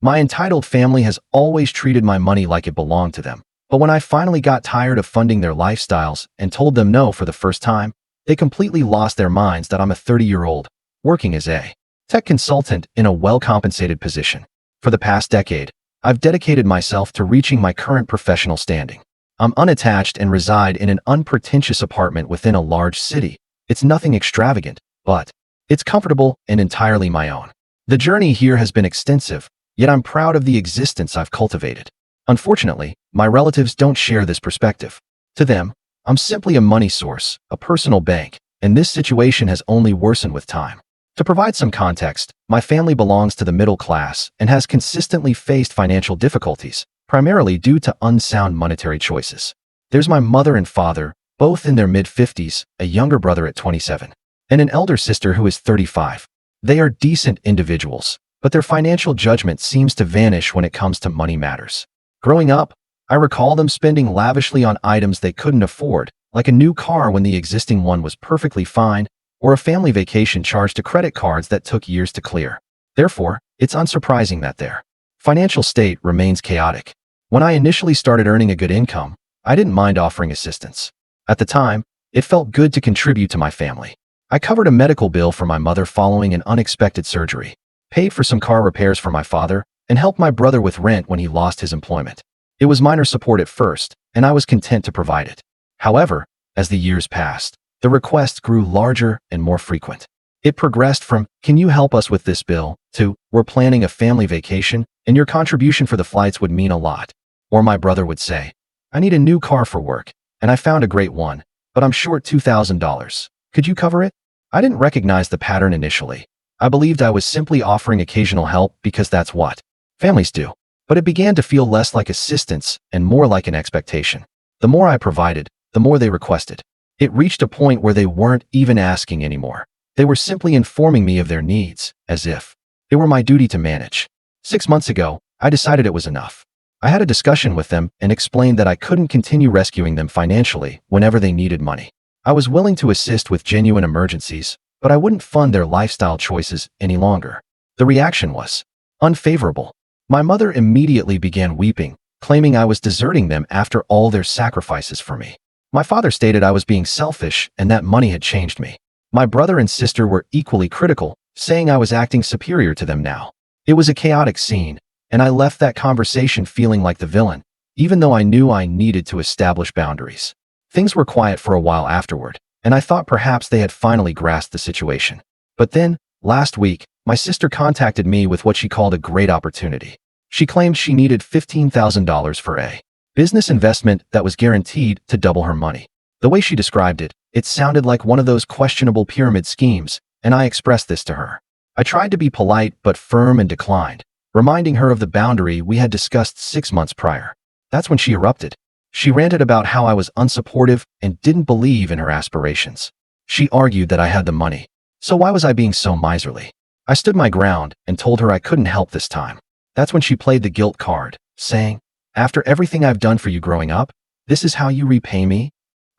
My entitled family has always treated my money like it belonged to them. But when I finally got tired of funding their lifestyles and told them no for the first time, they completely lost their minds that I'm a 30-year-old working as a tech consultant in a well-compensated position. For the past decade, I've dedicated myself to reaching my current professional standing. I'm unattached and reside in an unpretentious apartment within a large city. It's nothing extravagant, but it's comfortable and entirely my own. The journey here has been extensive, yet I'm proud of the existence I've cultivated. Unfortunately, my relatives don't share this perspective. To them, I'm simply a money source, a personal bank, and this situation has only worsened with time. To provide some context, my family belongs to the middle class and has consistently faced financial difficulties, primarily due to unsound monetary choices. There's my mother and father, both in their mid-50s, a younger brother at 27, and an elder sister who is 35. They are decent individuals, but their financial judgment seems to vanish when it comes to money matters. Growing up, I recall them spending lavishly on items they couldn't afford, like a new car when the existing one was perfectly fine, or a family vacation charged to credit cards that took years to clear. Therefore, it's unsurprising that their financial state remains chaotic. When I initially started earning a good income, I didn't mind offering assistance. At the time, it felt good to contribute to my family. I covered a medical bill for my mother following an unexpected surgery, paid for some car repairs for my father, and helped my brother with rent when he lost his employment. It was minor support at first, and I was content to provide it. However, as the years passed, the requests grew larger and more frequent. It progressed from, "Can you help us with this bill?" to, "We're planning a family vacation, and your contribution for the flights would mean a lot." Or my brother would say, "I need a new car for work, and I found a great one, but I'm short $2,000. Could you cover it?" I didn't recognize the pattern initially. I believed I was simply offering occasional help because that's what families do. But it began to feel less like assistance and more like an expectation. The more I provided, the more they requested. It reached a point where they weren't even asking anymore. They were simply informing me of their needs, as if it were my duty to manage. 6 months ago, I decided it was enough. I had a discussion with them and explained that I couldn't continue rescuing them financially whenever they needed money. I was willing to assist with genuine emergencies, but I wouldn't fund their lifestyle choices any longer. The reaction was unfavorable. My mother immediately began weeping, claiming I was deserting them after all their sacrifices for me. My father stated I was being selfish and that money had changed me. My brother and sister were equally critical, saying I was acting superior to them now. It was a chaotic scene, and I left that conversation feeling like the villain, even though I knew I needed to establish boundaries. Things were quiet for a while afterward, and I thought perhaps they had finally grasped the situation. But then, last week, my sister contacted me with what she called a great opportunity. She claimed she needed $15,000 for a business investment that was guaranteed to double her money. The way she described it, it sounded like one of those questionable pyramid schemes, and I expressed this to her. I tried to be polite but firm and declined, reminding her of the boundary we had discussed 6 months prior. That's when she erupted. She ranted about how I was unsupportive and didn't believe in her aspirations. She argued that I had the money, so why was I being so miserly? I stood my ground and told her I couldn't help this time. That's when she played the guilt card, saying, "After everything I've done for you growing up, this is how you repay me?"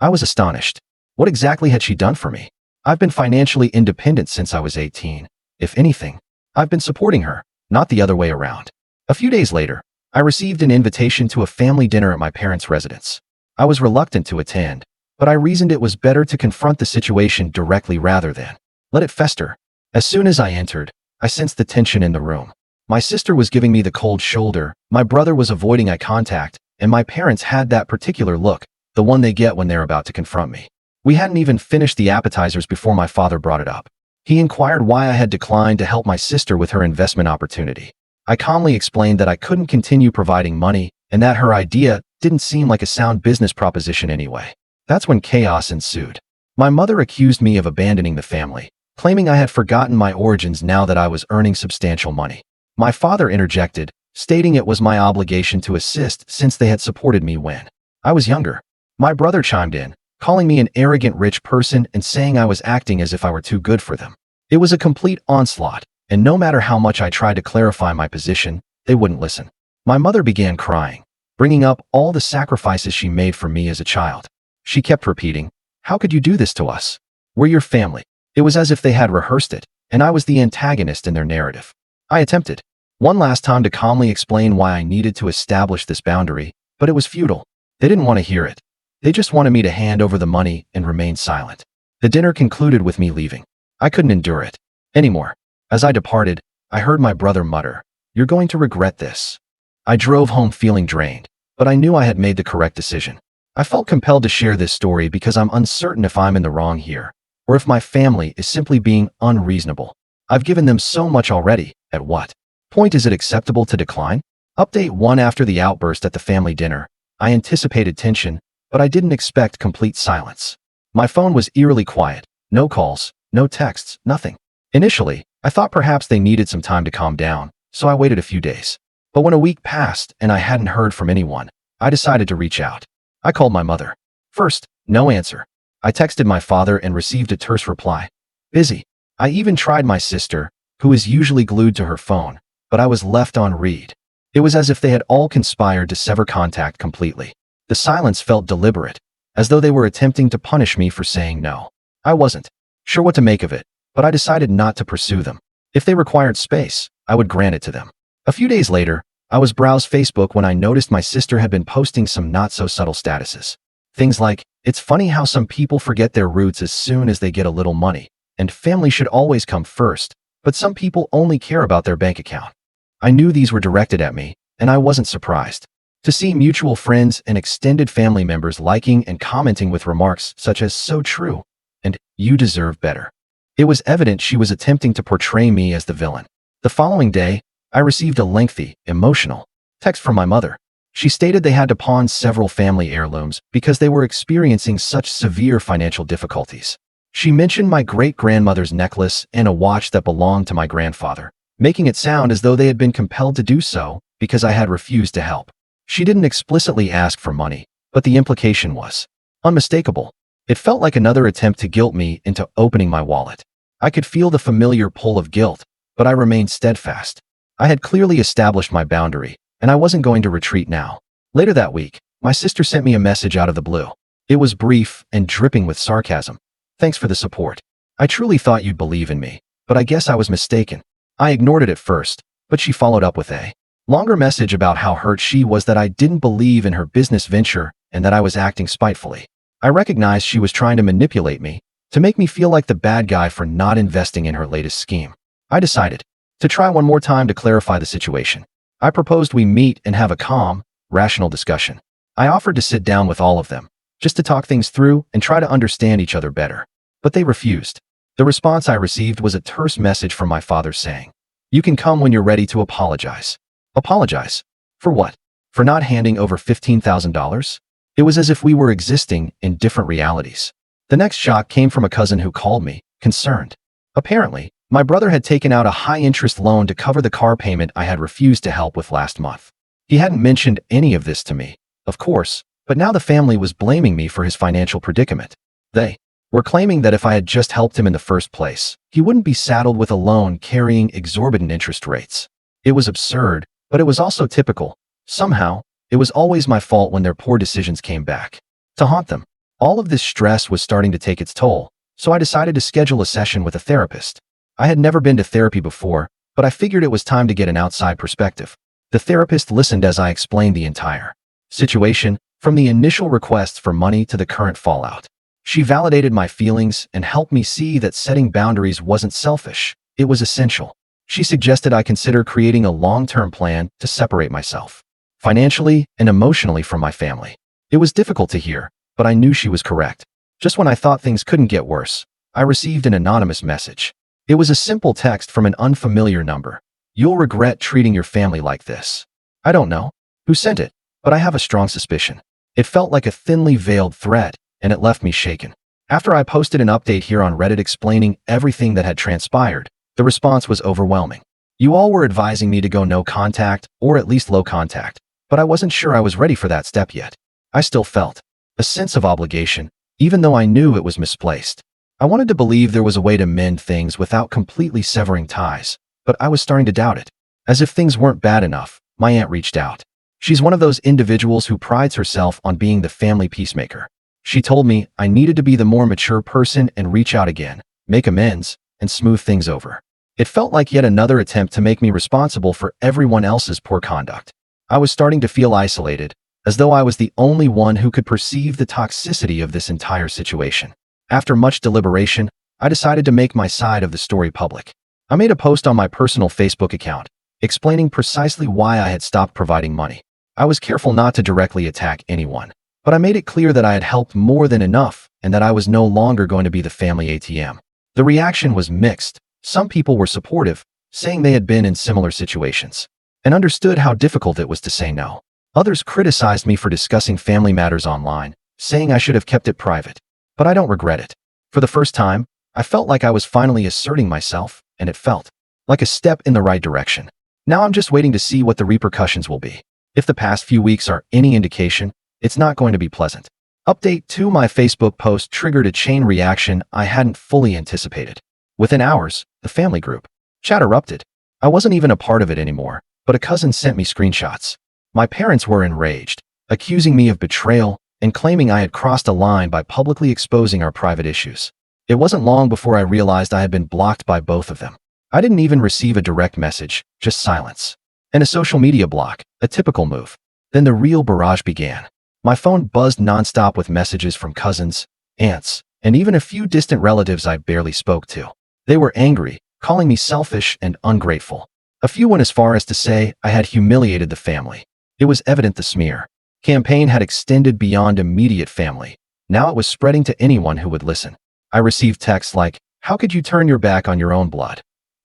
I was astonished. What exactly had she done for me? I've been financially independent since I was 18. If anything, I've been supporting her, not the other way around. A few days later, I received an invitation to a family dinner at my parents' residence. I was reluctant to attend, but I reasoned it was better to confront the situation directly rather than let it fester. As soon as I entered, I sensed the tension in the room. My sister was giving me the cold shoulder, my brother was avoiding eye contact, and my parents had that particular look, the one they get when they're about to confront me. We hadn't even finished the appetizers before my father brought it up. He inquired why I had declined to help my sister with her investment opportunity. I calmly explained that I couldn't continue providing money and that her idea didn't seem like a sound business proposition anyway. That's when chaos ensued. My mother accused me of abandoning the family, claiming I had forgotten my origins now that I was earning substantial money. My father interjected, stating it was my obligation to assist since they had supported me when I was younger. My brother chimed in, calling me an arrogant rich person and saying I was acting as if I were too good for them. It was a complete onslaught, and no matter how much I tried to clarify my position, they wouldn't listen. My mother began crying, bringing up all the sacrifices she made for me as a child. She kept repeating, "How could you do this to us? We're your family." It was as if they had rehearsed it, and I was the antagonist in their narrative. I attempted one last time to calmly explain why I needed to establish this boundary, but it was futile. They didn't want to hear it. They just wanted me to hand over the money and remain silent. The dinner concluded with me leaving. I couldn't endure it anymore. As I departed, I heard my brother mutter, "You're going to regret this." I drove home feeling drained, but I knew I had made the correct decision. I felt compelled to share this story because I'm uncertain if I'm in the wrong here, or if my family is simply being unreasonable. I've given them so much already. At what point is it acceptable to decline? Update 1. After the outburst at the family dinner, I anticipated tension, but I didn't expect complete silence. My phone was eerily quiet. No calls, no texts, nothing. Initially, I thought perhaps they needed some time to calm down, so I waited a few days. But when a week passed and I hadn't heard from anyone, I decided to reach out. I called my mother. First, no answer. I texted my father and received a terse reply. Busy. I even tried my sister, who is usually glued to her phone, but I was left on read. It was as if they had all conspired to sever contact completely. The silence felt deliberate, as though they were attempting to punish me for saying no. I wasn't sure what to make of it, but I decided not to pursue them. If they required space, I would grant it to them. A few days later, I was browsing Facebook when I noticed my sister had been posting some not-so-subtle statuses. Things like, "It's funny how some people forget their roots as soon as they get a little money, and family should always come first, but some people only care about their bank account." I knew these were directed at me, and I wasn't surprised. To see mutual friends and extended family members liking and commenting with remarks such as "so true" and "you deserve better." It was evident she was attempting to portray me as the villain. The following day, I received a lengthy, emotional text from my mother. She stated they had to pawn several family heirlooms because they were experiencing such severe financial difficulties. She mentioned my great-grandmother's necklace and a watch that belonged to my grandfather, making it sound as though they had been compelled to do so because I had refused to help. She didn't explicitly ask for money, but the implication was unmistakable. It felt like another attempt to guilt me into opening my wallet. I could feel the familiar pull of guilt, but I remained steadfast. I had clearly established my boundary, and I wasn't going to retreat now. Later that week, my sister sent me a message out of the blue. It was brief and dripping with sarcasm. "Thanks for the support. I truly thought you'd believe in me, but I guess I was mistaken." I ignored it at first, but she followed up with a longer message about how hurt she was that I didn't believe in her business venture and that I was acting spitefully. I recognized she was trying to manipulate me, to make me feel like the bad guy for not investing in her latest scheme. I decided to try one more time to clarify the situation. I proposed we meet and have a calm, rational discussion. I offered to sit down with all of them, just to talk things through and try to understand each other better. But they refused. The response I received was a terse message from my father saying, "You can come when you're ready to apologize." Apologize? For what? For not handing over $15,000? It was as if we were existing in different realities. The next shock came from a cousin who called me, concerned. Apparently, my brother had taken out a high-interest loan to cover the car payment I had refused to help with last month. He hadn't mentioned any of this to me, of course, but now the family was blaming me for his financial predicament. They were claiming that if I had just helped him in the first place, he wouldn't be saddled with a loan carrying exorbitant interest rates. It was absurd, but it was also typical. Somehow, it was always my fault when their poor decisions came back to haunt them. All of this stress was starting to take its toll, so I decided to schedule a session with a therapist. I had never been to therapy before, but I figured it was time to get an outside perspective. The therapist listened as I explained the entire situation, from the initial requests for money to the current fallout. She validated my feelings and helped me see that setting boundaries wasn't selfish, it was essential. She suggested I consider creating a long-term plan to separate myself financially and emotionally from my family. It was difficult to hear, but I knew she was correct. Just when I thought things couldn't get worse, I received an anonymous message. It was a simple text from an unfamiliar number. "You'll regret treating your family like this." I don't know who sent it, but I have a strong suspicion. It felt like a thinly veiled threat, and it left me shaken. After I posted an update here on Reddit explaining everything that had transpired, the response was overwhelming. You all were advising me to go no contact, or at least low contact, but I wasn't sure I was ready for that step yet. I still felt a sense of obligation, even though I knew it was misplaced. I wanted to believe there was a way to mend things without completely severing ties, but I was starting to doubt it. As if things weren't bad enough, my aunt reached out. She's one of those individuals who prides herself on being the family peacemaker. She told me I needed to be the more mature person and reach out again, make amends, and smooth things over. It felt like yet another attempt to make me responsible for everyone else's poor conduct. I was starting to feel isolated, as though I was the only one who could perceive the toxicity of this entire situation. After much deliberation, I decided to make my side of the story public. I made a post on my personal Facebook account, explaining precisely why I had stopped providing money. I was careful not to directly attack anyone, but I made it clear that I had helped more than enough and that I was no longer going to be the family ATM. The reaction was mixed. Some people were supportive, saying they had been in similar situations and understood how difficult it was to say no. Others criticized me for discussing family matters online, saying I should have kept it private. But I don't regret it. For the first time, I felt like I was finally asserting myself, and it felt like a step in the right direction. Now I'm just waiting to see what the repercussions will be. If the past few weeks are any indication, it's not going to be pleasant. Update 2: my Facebook post triggered a chain reaction I hadn't fully anticipated. Within hours, the family group chat erupted. I wasn't even a part of it anymore, but a cousin sent me screenshots. My parents were enraged, accusing me of betrayal and claiming I had crossed a line by publicly exposing our private issues. It wasn't long before I realized I had been blocked by both of them. I didn't even receive a direct message, just silence. And a social media block, a typical move. Then the real barrage began. My phone buzzed nonstop with messages from cousins, aunts, and even a few distant relatives I barely spoke to. They were angry, calling me selfish and ungrateful. A few went as far as to say I had humiliated the family. It was evident the smear campaign had extended beyond immediate family. Now it was spreading to anyone who would listen. I received texts like, "How could you turn your back on your own blood?"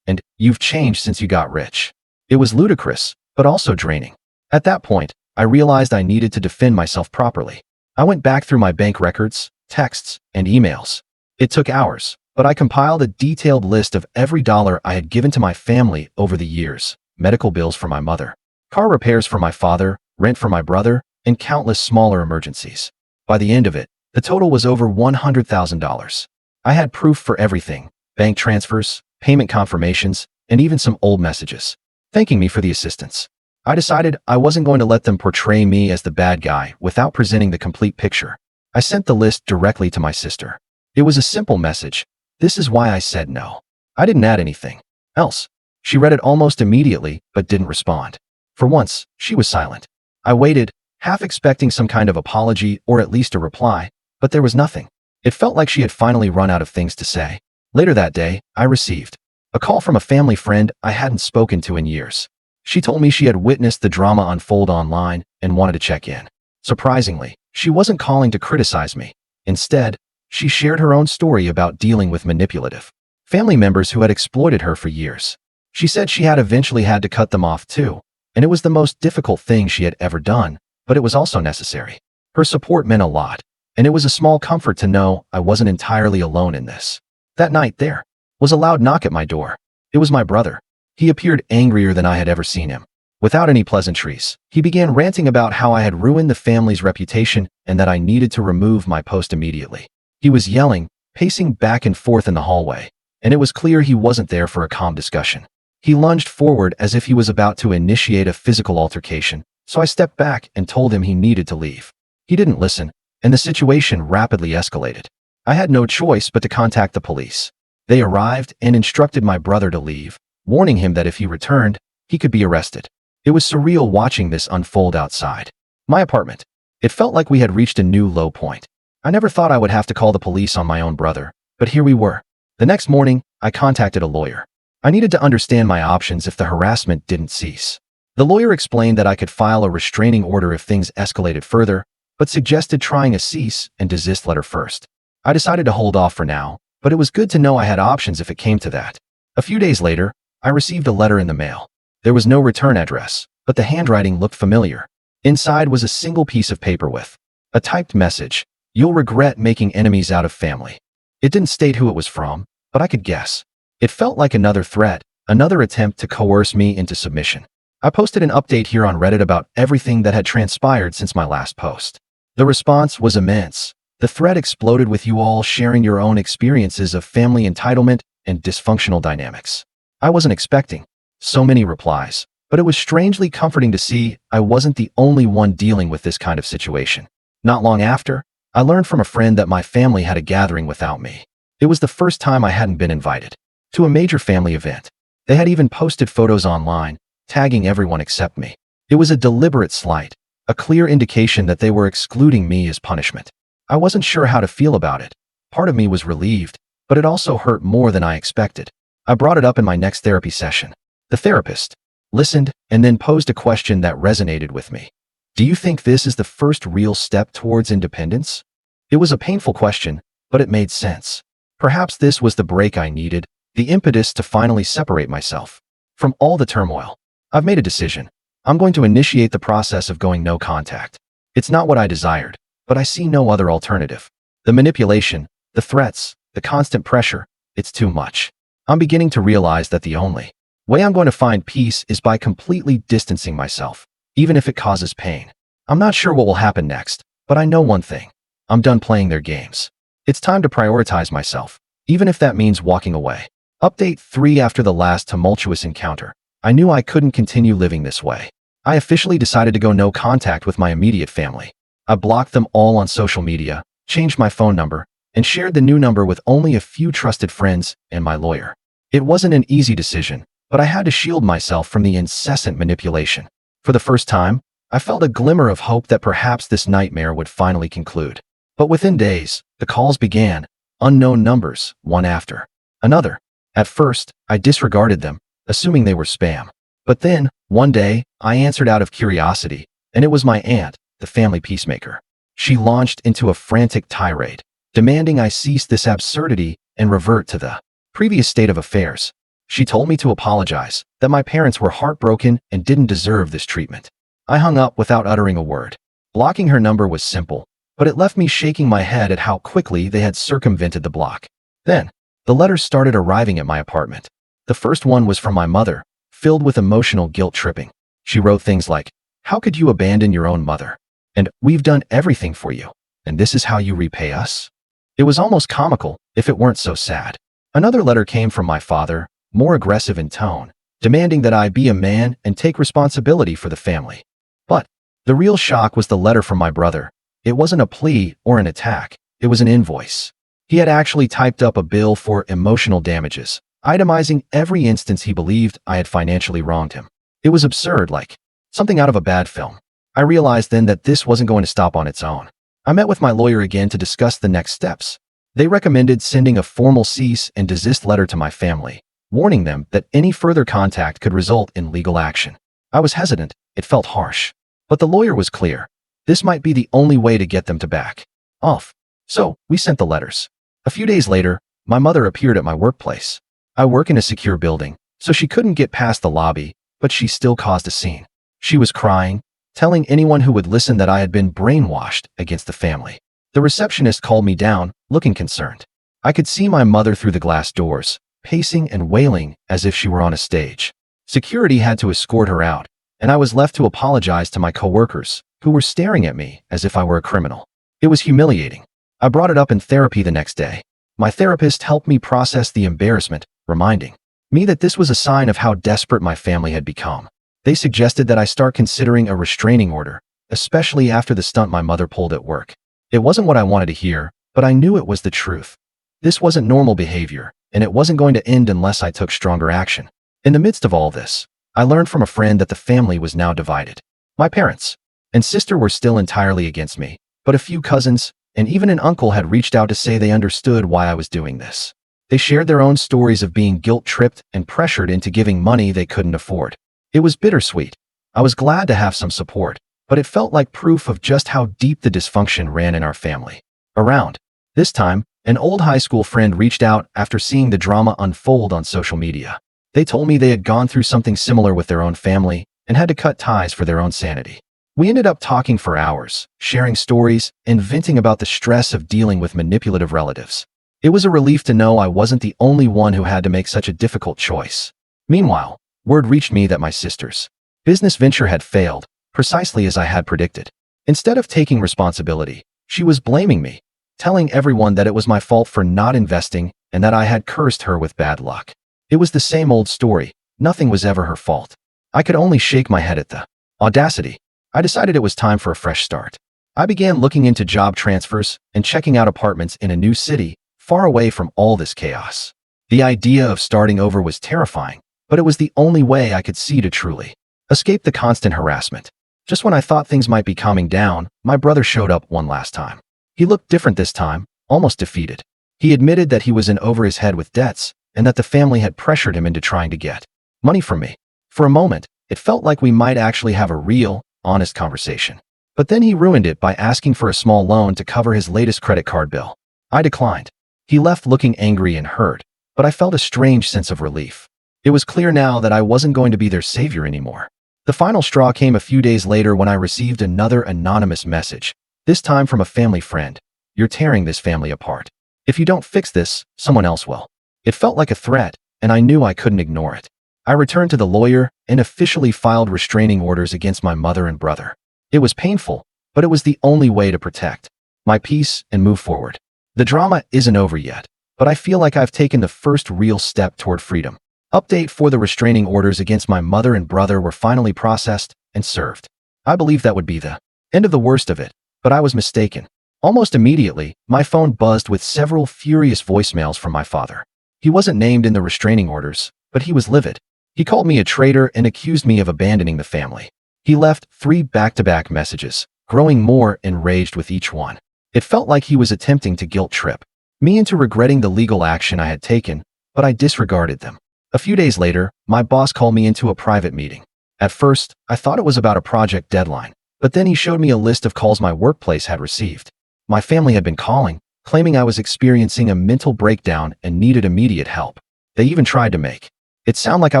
And "You've changed since you got rich." It was ludicrous, but also draining. At that point, I realized I needed to defend myself properly. I went back through my bank records, texts, and emails. It took hours, but I compiled a detailed list of every dollar I had given to my family over the years: medical bills for my mother, car repairs for my father, rent for my brother, and countless smaller emergencies. By the end of it, the total was over $100,000. I had proof for everything: bank transfers, payment confirmations, and even some old messages thanking me for the assistance. I decided I wasn't going to let them portray me as the bad guy without presenting the complete picture. I sent the list directly to my sister. It was a simple message: "This is why I said no." I didn't add anything else. She read it almost immediately, but didn't respond. For once, she was silent. I waited, half expecting some kind of apology or at least a reply, but there was nothing. It felt like she had finally run out of things to say. Later that day, I received a call from a family friend I hadn't spoken to in years. She told me she had witnessed the drama unfold online and wanted to check in. Surprisingly, she wasn't calling to criticize me. Instead, she shared her own story about dealing with manipulative family members who had exploited her for years. She said she had eventually had to cut them off too, and it was the most difficult thing she had ever done, but it was also necessary. Her support meant a lot, and it was a small comfort to know I wasn't entirely alone in this. That night there was a loud knock at my door. It was my brother. He appeared angrier than I had ever seen him. Without any pleasantries, he began ranting about how I had ruined the family's reputation and that I needed to remove my post immediately. He was yelling, pacing back and forth in the hallway, and it was clear he wasn't there for a calm discussion. He lunged forward as if he was about to initiate a physical altercation, so I stepped back and told him he needed to leave. He didn't listen, and the situation rapidly escalated. I had no choice but to contact the police. They arrived and instructed my brother to leave, warning him that if he returned, he could be arrested. It was surreal watching this unfold outside my apartment. It felt like we had reached a new low point. I never thought I would have to call the police on my own brother, but here we were. The next morning, I contacted a lawyer. I needed to understand my options if the harassment didn't cease. The lawyer explained that I could file a restraining order if things escalated further, but suggested trying a cease and desist letter first. I decided to hold off for now, but it was good to know I had options if it came to that. A few days later, I received a letter in the mail. There was no return address, but the handwriting looked familiar. Inside was a single piece of paper with a typed message: "You'll regret making enemies out of family." It didn't state who it was from, but I could guess. It felt like another threat, another attempt to coerce me into submission. I posted an update here on Reddit about everything that had transpired since my last post. The response was immense. The thread exploded with you all sharing your own experiences of family entitlement and dysfunctional dynamics. I wasn't expecting so many replies, but it was strangely comforting to see I wasn't the only one dealing with this kind of situation. Not long after, I learned from a friend that my family had a gathering without me. It was the first time I hadn't been invited to a major family event. They had even posted photos online, tagging everyone except me. It was a deliberate slight, a clear indication that they were excluding me as punishment. I wasn't sure how to feel about it. Part of me was relieved, but it also hurt more than I expected. I brought it up in my next therapy session. The therapist listened and then posed a question that resonated with me. Do you think this is the first real step towards independence? It was a painful question, but it made sense. Perhaps this was the break I needed, the impetus to finally separate myself from all the turmoil. I've made a decision. I'm going to initiate the process of going no contact. It's not what I desired, but I see no other alternative. The manipulation, the threats, the constant pressure, it's too much. I'm beginning to realize that the only way I'm going to find peace is by completely distancing myself, even if it causes pain. I'm not sure what will happen next, but I know one thing. I'm done playing their games. It's time to prioritize myself, even if that means walking away. Update 3. After the last tumultuous encounter, I knew I couldn't continue living this way. I officially decided to go no contact with my immediate family. I blocked them all on social media, changed my phone number, and shared the new number with only a few trusted friends and my lawyer. It wasn't an easy decision, but I had to shield myself from the incessant manipulation. For the first time, I felt a glimmer of hope that perhaps this nightmare would finally conclude. But within days, the calls began, unknown numbers, one after another. At first, I disregarded them, assuming they were spam. But then, one day, I answered out of curiosity, and it was my aunt, the family peacemaker. She launched into a frantic tirade, demanding I cease this absurdity and revert to the previous state of affairs. She told me to apologize, that my parents were heartbroken and didn't deserve this treatment. I hung up without uttering a word. Blocking her number was simple, but it left me shaking my head at how quickly they had circumvented the block. Then, the letters started arriving at my apartment. The first one was from my mother, filled with emotional guilt tripping. She wrote things like, "How could you abandon your own mother? And we've done everything for you, and this is how you repay us?" It was almost comical, if it weren't so sad. Another letter came from my father, more aggressive in tone, demanding that I be a man and take responsibility for the family. But the real shock was the letter from my brother. It wasn't a plea or an attack, it was an invoice. He had actually typed up a bill for emotional damages, itemizing every instance he believed I had financially wronged him. It was absurd, like something out of a bad film. I realized then that this wasn't going to stop on its own. I met with my lawyer again to discuss the next steps. They recommended sending a formal cease and desist letter to my family, warning them that any further contact could result in legal action. I was hesitant, it felt harsh. But the lawyer was clear. This might be the only way to get them to back off. So, we sent the letters. A few days later, my mother appeared at my workplace. I work in a secure building, so she couldn't get past the lobby, but she still caused a scene. She was crying, telling anyone who would listen that I had been brainwashed against the family. The receptionist called me down, looking concerned. I could see my mother through the glass doors, pacing and wailing as if she were on a stage. Security had to escort her out, and I was left to apologize to my coworkers, who were staring at me as if I were a criminal. It was humiliating. I brought it up in therapy the next day. My therapist helped me process the embarrassment, reminding me that this was a sign of how desperate my family had become. They suggested that I start considering a restraining order, especially after the stunt my mother pulled at work. It wasn't what I wanted to hear, but I knew it was the truth. This wasn't normal behavior, and it wasn't going to end unless I took stronger action. In the midst of all this, I learned from a friend that the family was now divided. My parents and sister were still entirely against me, but a few cousins and even an uncle had reached out to say they understood why I was doing this. They shared their own stories of being guilt-tripped and pressured into giving money they couldn't afford. It was bittersweet. I was glad to have some support, but it felt like proof of just how deep the dysfunction ran in our family. Around this time, an old high school friend reached out after seeing the drama unfold on social media. They told me they had gone through something similar with their own family and had to cut ties for their own sanity. We ended up talking for hours, sharing stories, and venting about the stress of dealing with manipulative relatives. It was a relief to know I wasn't the only one who had to make such a difficult choice. Meanwhile, word reached me that my sister's business venture had failed, precisely as I had predicted. Instead of taking responsibility, she was blaming me, telling everyone that it was my fault for not investing and that I had cursed her with bad luck. It was the same old story. Nothing was ever her fault. I could only shake my head at the audacity. I decided it was time for a fresh start. I began looking into job transfers and checking out apartments in a new city, far away from all this chaos. The idea of starting over was terrifying, but it was the only way I could see to truly escape the constant harassment. Just when I thought things might be calming down, my brother showed up one last time. He looked different this time, almost defeated. He admitted that he was in over his head with debts and that the family had pressured him into trying to get money from me. For a moment, it felt like we might actually have a real, honest conversation. But then he ruined it by asking for a small loan to cover his latest credit card bill. I declined. He left looking angry and hurt, but I felt a strange sense of relief. It was clear now that I wasn't going to be their savior anymore. The final straw came a few days later when I received another anonymous message, this time from a family friend. "You're tearing this family apart. If you don't fix this, someone else will." It felt like a threat, and I knew I couldn't ignore it. I returned to the lawyer and officially filed restraining orders against my mother and brother. It was painful, but it was the only way to protect my peace and move forward. The drama isn't over yet, but I feel like I've taken the first real step toward freedom. Update: for the restraining orders against my mother and brother were finally processed and served. I believed that would be the end of the worst of it, but I was mistaken. Almost immediately, my phone buzzed with several furious voicemails from my father. He wasn't named in the restraining orders, but he was livid. He called me a traitor and accused me of abandoning the family. He left 3 back-to-back messages, growing more enraged with each one. It felt like he was attempting to guilt trip me into regretting the legal action I had taken, but I disregarded them. A few days later, my boss called me into a private meeting. At first, I thought it was about a project deadline, but then he showed me a list of calls my workplace had received. My family had been calling, claiming I was experiencing a mental breakdown and needed immediate help. They even tried to make it sound like I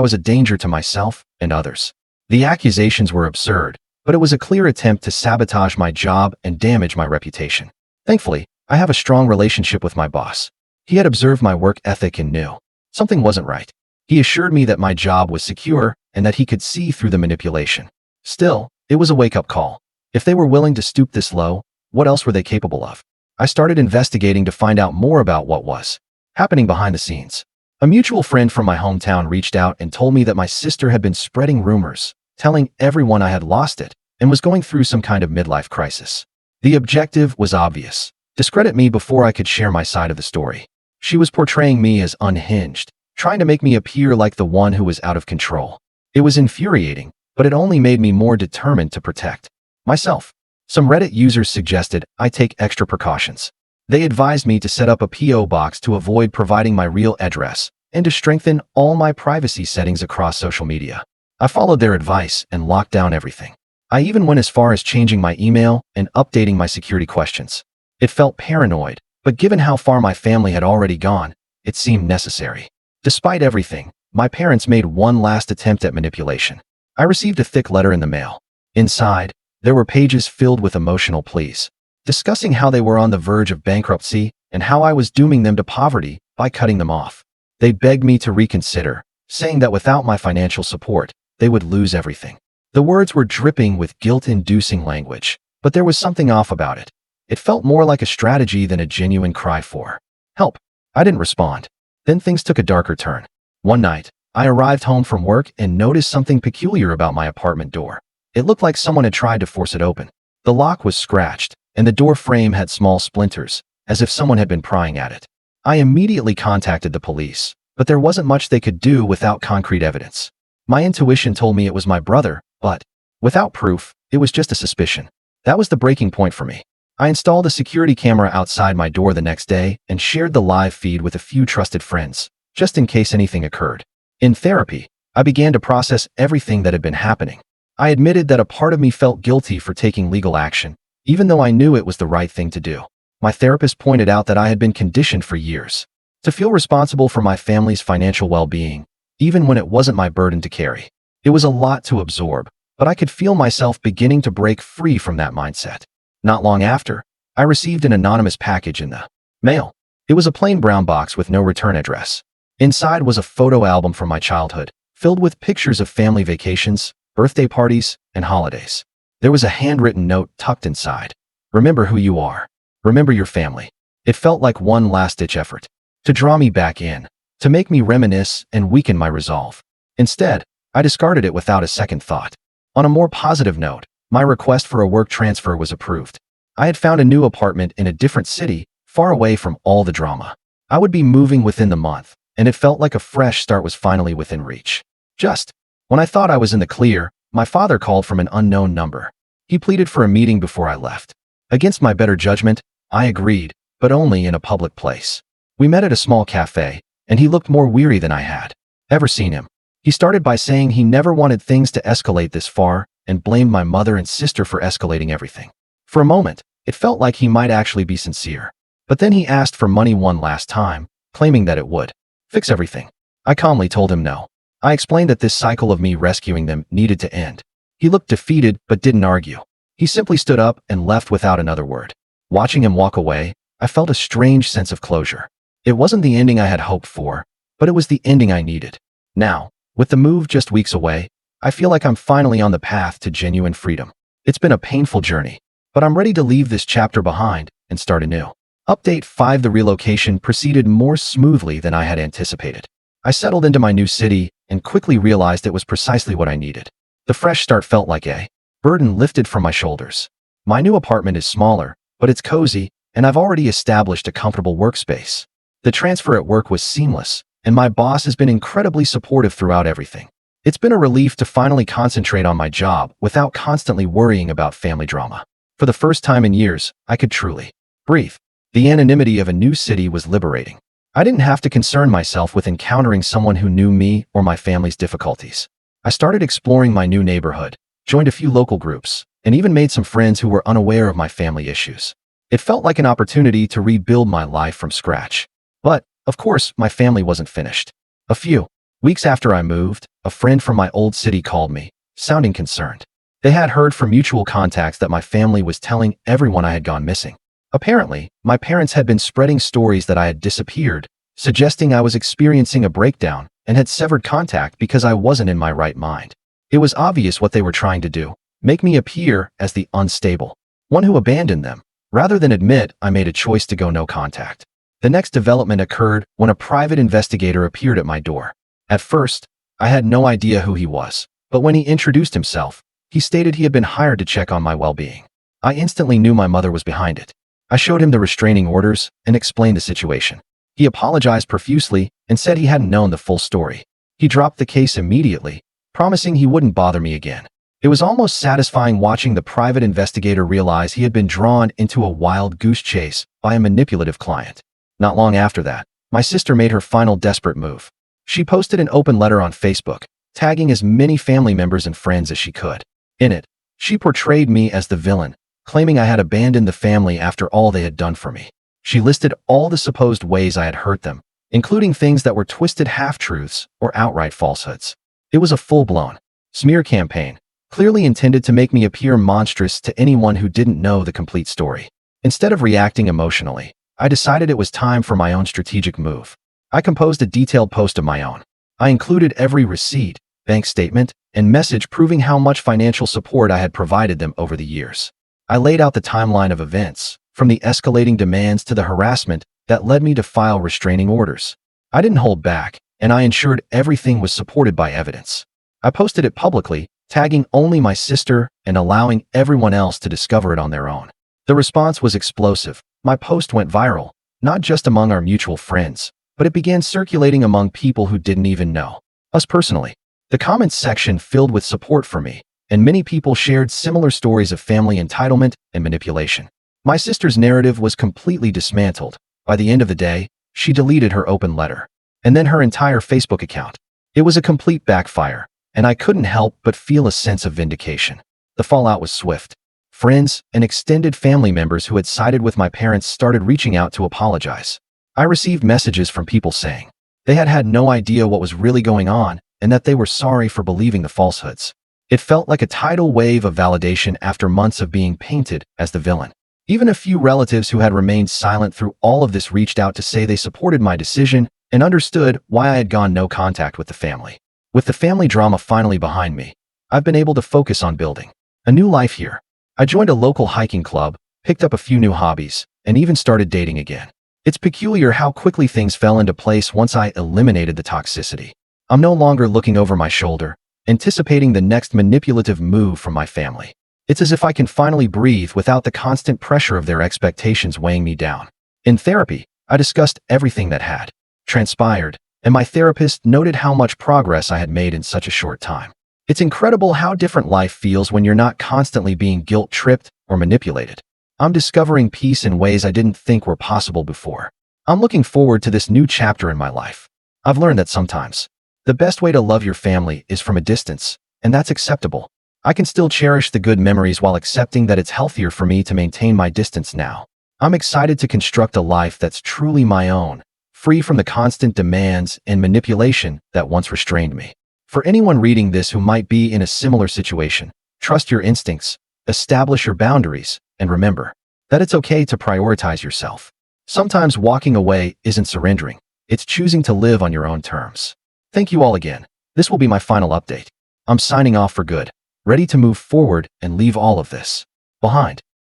was a danger to myself and others. The accusations were absurd, but it was a clear attempt to sabotage my job and damage my reputation. Thankfully, I have a strong relationship with my boss. He had observed my work ethic and knew something wasn't right. He assured me that my job was secure and that he could see through the manipulation. Still, it was a wake-up call. If they were willing to stoop this low, what else were they capable of? I started investigating to find out more about what was happening behind the scenes. A mutual friend from my hometown reached out and told me that my sister had been spreading rumors, telling everyone I had lost it and was going through some kind of midlife crisis. The objective was obvious: discredit me before I could share my side of the story. She was portraying me as unhinged, trying to make me appear like the one who was out of control. It was infuriating, but it only made me more determined to protect myself. Some Reddit users suggested I take extra precautions. They advised me to set up a P.O. box to avoid providing my real address and to strengthen all my privacy settings across social media. I followed their advice and locked down everything. I even went as far as changing my email and updating my security questions. It felt paranoid, but given how far my family had already gone, it seemed necessary. Despite everything, my parents made one last attempt at manipulation. I received a thick letter in the mail. Inside, there were pages filled with emotional pleas, discussing how they were on the verge of bankruptcy and how I was dooming them to poverty by cutting them off. They begged me to reconsider, saying that without my financial support, they would lose everything. The words were dripping with guilt-inducing language, but there was something off about it. It felt more like a strategy than a genuine cry for help. I didn't respond. Then things took a darker turn. One night, I arrived home from work and noticed something peculiar about my apartment door. It looked like someone had tried to force it open. The lock was scratched, and the door frame had small splinters, as if someone had been prying at it. I immediately contacted the police, but there wasn't much they could do without concrete evidence. My intuition told me it was my brother, but without proof, it was just a suspicion. That was the breaking point for me. I installed a security camera outside my door the next day and shared the live feed with a few trusted friends, just in case anything occurred. In therapy, I began to process everything that had been happening. I admitted that a part of me felt guilty for taking legal action, even though I knew it was the right thing to do. My therapist pointed out that I had been conditioned for years to feel responsible for my family's financial well-being, even when it wasn't my burden to carry. It was a lot to absorb, but I could feel myself beginning to break free from that mindset. Not long after, I received an anonymous package in the mail. It was a plain brown box with no return address. Inside was a photo album from my childhood, filled with pictures of family vacations, birthday parties, and holidays. There was a handwritten note tucked inside. "Remember who you are. Remember your family." It felt like one last-ditch effort to draw me back in, to make me reminisce and weaken my resolve. Instead, I discarded it without a second thought. On a more positive note, my request for a work transfer was approved. I had found a new apartment in a different city, far away from all the drama. I would be moving within the month, and it felt like a fresh start was finally within reach. Just when I thought I was in the clear, my father called from an unknown number. He pleaded for a meeting before I left. Against my better judgment, I agreed, but only in a public place. We met at a small cafe, and he looked more weary than I had ever seen him. He started by saying he never wanted things to escalate this far and blamed my mother and sister for escalating everything. For a moment, it felt like he might actually be sincere. But then he asked for money one last time, claiming that it would fix everything. I calmly told him no. I explained that this cycle of me rescuing them needed to end. He looked defeated but didn't argue. He simply stood up and left without another word. Watching him walk away, I felt a strange sense of closure. It wasn't the ending I had hoped for, but it was the ending I needed. Now, with the move just weeks away, I feel like I'm finally on the path to genuine freedom. It's been a painful journey, but I'm ready to leave this chapter behind and start anew. Update 5: The relocation proceeded more smoothly than I had anticipated. I settled into my new city and quickly realized it was precisely what I needed. The fresh start felt like a burden lifted from my shoulders. My new apartment is smaller, but it's cozy, and I've already established a comfortable workspace. The transfer at work was seamless, and my boss has been incredibly supportive throughout everything. It's been a relief to finally concentrate on my job without constantly worrying about family drama. For the first time in years, I could truly breathe. The anonymity of a new city was liberating. I didn't have to concern myself with encountering someone who knew me or my family's difficulties. I started exploring my new neighborhood, joined a few local groups, and even made some friends who were unaware of my family issues. It felt like an opportunity to rebuild my life from scratch. But, of course, my family wasn't finished. A few weeks after I moved, a friend from my old city called me, sounding concerned. They had heard from mutual contacts that my family was telling everyone I had gone missing. Apparently, my parents had been spreading stories that I had disappeared, suggesting I was experiencing a breakdown and had severed contact because I wasn't in my right mind. It was obvious what they were trying to do, make me appear as the unstable one who abandoned them, rather than admit I made a choice to go no contact. The next development occurred when a private investigator appeared at my door. At first, I had no idea who he was, but when he introduced himself, he stated he had been hired to check on my well-being. I instantly knew my mother was behind it. I showed him the restraining orders and explained the situation. He apologized profusely and said he hadn't known the full story. He dropped the case immediately, promising he wouldn't bother me again. It was almost satisfying watching the private investigator realize he had been drawn into a wild goose chase by a manipulative client. Not long after that, my sister made her final desperate move. She posted an open letter on Facebook, tagging as many family members and friends as she could. In it, she portrayed me as the villain, claiming I had abandoned the family after all they had done for me. She listed all the supposed ways I had hurt them, including things that were twisted half-truths or outright falsehoods. It was a full-blown smear campaign, clearly intended to make me appear monstrous to anyone who didn't know the complete story. Instead of reacting emotionally, I decided it was time for my own strategic move. I composed a detailed post of my own. I included every receipt, bank statement, and message proving how much financial support I had provided them over the years. I laid out the timeline of events, from the escalating demands to the harassment that led me to file restraining orders. I didn't hold back, and I ensured everything was supported by evidence. I posted it publicly, tagging only my sister and allowing everyone else to discover it on their own. The response was explosive. My post went viral, not just among our mutual friends, but it began circulating among people who didn't even know us personally. The comments section filled with support for me, and many people shared similar stories of family entitlement and manipulation. My sister's narrative was completely dismantled. By the end of the day, she deleted her open letter, and then her entire Facebook account. It was a complete backfire, and I couldn't help but feel a sense of vindication. The fallout was swift. Friends and extended family members who had sided with my parents started reaching out to apologize. I received messages from people saying they had had no idea what was really going on and that they were sorry for believing the falsehoods. It felt like a tidal wave of validation after months of being painted as the villain. Even a few relatives who had remained silent through all of this reached out to say they supported my decision and understood why I had gone no contact with the family. With the family drama finally behind me, I've been able to focus on building a new life here. I joined a local hiking club, picked up a few new hobbies, and even started dating again. It's peculiar how quickly things fell into place once I eliminated the toxicity. I'm no longer looking over my shoulder, anticipating the next manipulative move from my family. It's as if I can finally breathe without the constant pressure of their expectations weighing me down. In therapy, I discussed everything that had transpired and my therapist noted how much progress I had made in such a short time. It's incredible how different life feels when you're not constantly being guilt-tripped or manipulated. I'm discovering peace in ways I didn't think were possible before. I'm looking forward to this new chapter in my life. I've learned that sometimes the best way to love your family is from a distance, and that's acceptable. I can still cherish the good memories while accepting that it's healthier for me to maintain my distance now. I'm excited to construct a life that's truly my own, free from the constant demands and manipulation that once restrained me. For anyone reading this who might be in a similar situation, trust your instincts, establish your boundaries, and remember that it's okay to prioritize yourself. Sometimes walking away isn't surrendering, it's choosing to live on your own terms. Thank you all again. This will be my final update. I'm signing off for good, ready to move forward and leave all of this behind.